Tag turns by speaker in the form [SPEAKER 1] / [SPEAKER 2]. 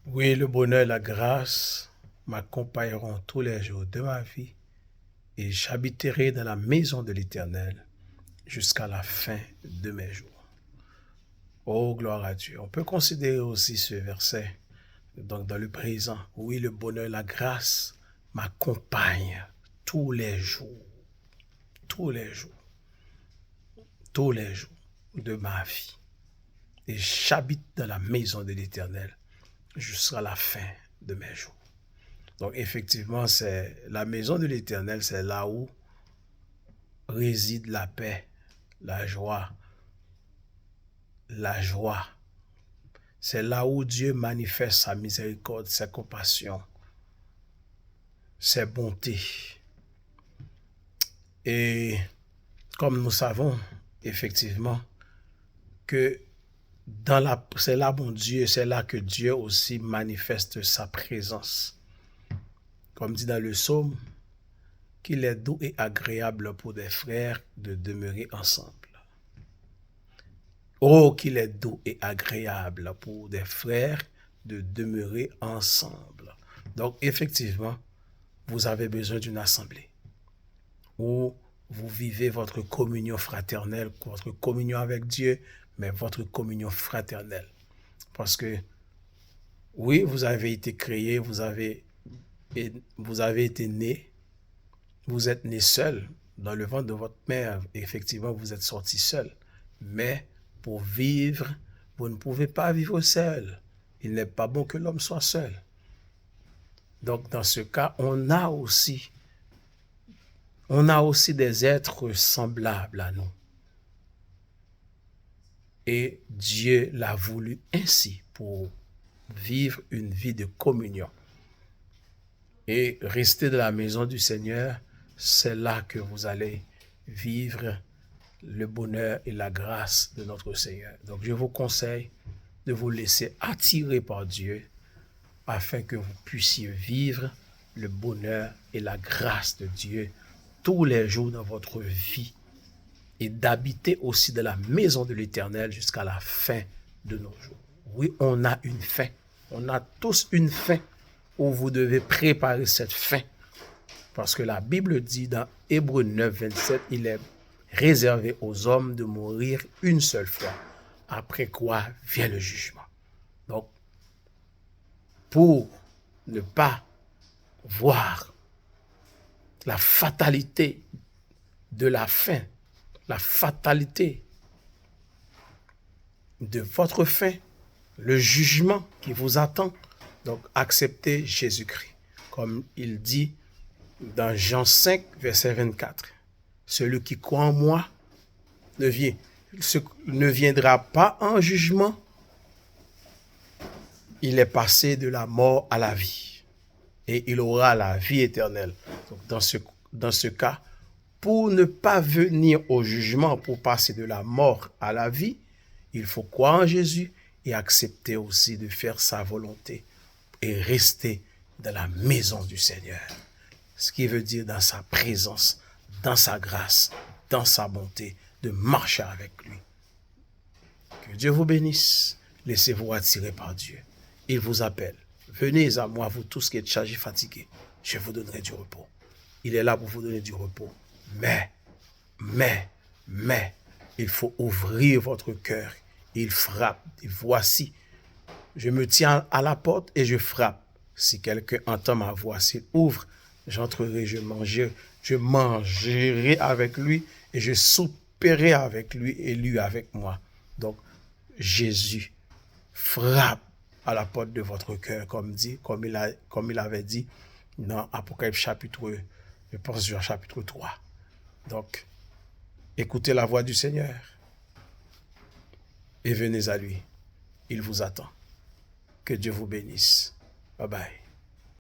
[SPEAKER 1] Oui, le bonheur et la grâce m'accompagneront tous les jours de ma vie et j'habiterai dans la maison de l'Éternel jusqu'à la fin de mes jours. Oh, gloire à Dieu. On peut considérer aussi ce verset donc dans le présent. Oui, le bonheur et la grâce m'accompagnent tous les jours, tous les jours, tous les jours de ma vie. Et j'habite dans la maison de l'Éternel jusqu'à la fin de mes jours. Donc effectivement, c'est la maison de l'Éternel, c'est là où réside la paix, la joie, la joie. C'est là où Dieu manifeste sa miséricorde, sa compassion, ses bontés. Et comme nous savons, effectivement, que c'est là, bon Dieu, c'est là que Dieu aussi manifeste sa présence. Comme dit dans le psaume, qu'il est doux et agréable pour des frères de demeurer ensemble. Oh, qu'il est doux et agréable pour des frères de demeurer ensemble. Donc, effectivement, vous avez besoin d'une assemblée où vous vivez votre communion fraternelle, votre communion avec Dieu, mais votre communion fraternelle. Parce que, oui, vous avez été créé, vous avez été né, vous êtes né seul dans le ventre de votre mère. Effectivement, vous êtes sorti seul. Mais pour vivre, vous ne pouvez pas vivre seul. Il n'est pas bon que l'homme soit seul. Donc, dans ce cas, on a aussi des êtres semblables à nous. Et Dieu l'a voulu ainsi pour vivre une vie de communion. Et rester dans la maison du Seigneur, c'est là que vous allez vivre le bonheur et la grâce de notre Seigneur. Donc, je vous conseille de vous laisser attirer par Dieu afin que vous puissiez vivre le bonheur et la grâce de Dieu tous les jours dans votre vie et d'habiter aussi dans la maison de l'Éternel jusqu'à la fin de nos jours. Oui, on a une fin. On a tous une fin où vous devez préparer cette fin. Parce que la Bible dit dans Hébreux 9, 27, il est réservé aux hommes de mourir une seule fois, après quoi vient le jugement. Donc, pour ne pas voir la fatalité de la fin, la fatalité de votre fin, le jugement qui vous attend, donc acceptez Jésus-Christ. Comme il dit dans Jean 5, verset 24, celui qui croit en moi ne viendra pas en jugement, il est passé de la mort à la vie et il aura la vie éternelle. Donc dans ce cas, pour ne pas venir au jugement, pour passer de la mort à la vie, il faut croire en Jésus et accepter aussi de faire sa volonté et rester dans la maison du Seigneur. Ce qui veut dire dans sa présence, dans sa grâce, dans sa bonté, de marcher avec lui. Que Dieu vous bénisse. Laissez-vous attirer par Dieu. Il vous appelle. Venez à moi, vous tous qui êtes chargés, fatigués. Je vous donnerai du repos. Il est là pour vous donner du repos. Mais, il faut ouvrir votre cœur. Il frappe. Et voici, je me tiens à la porte et je frappe. Si quelqu'un entend ma voix, s'il ouvre, j'entrerai, je mangerai avec lui et je souperai avec lui et lui avec moi. Donc, Jésus frappe à la porte de votre cœur, comme il avait dit dans Apocalypse chapitre 3. Donc, écoutez la voix du Seigneur et venez à lui. Il vous attend. Que Dieu vous bénisse. Bye bye.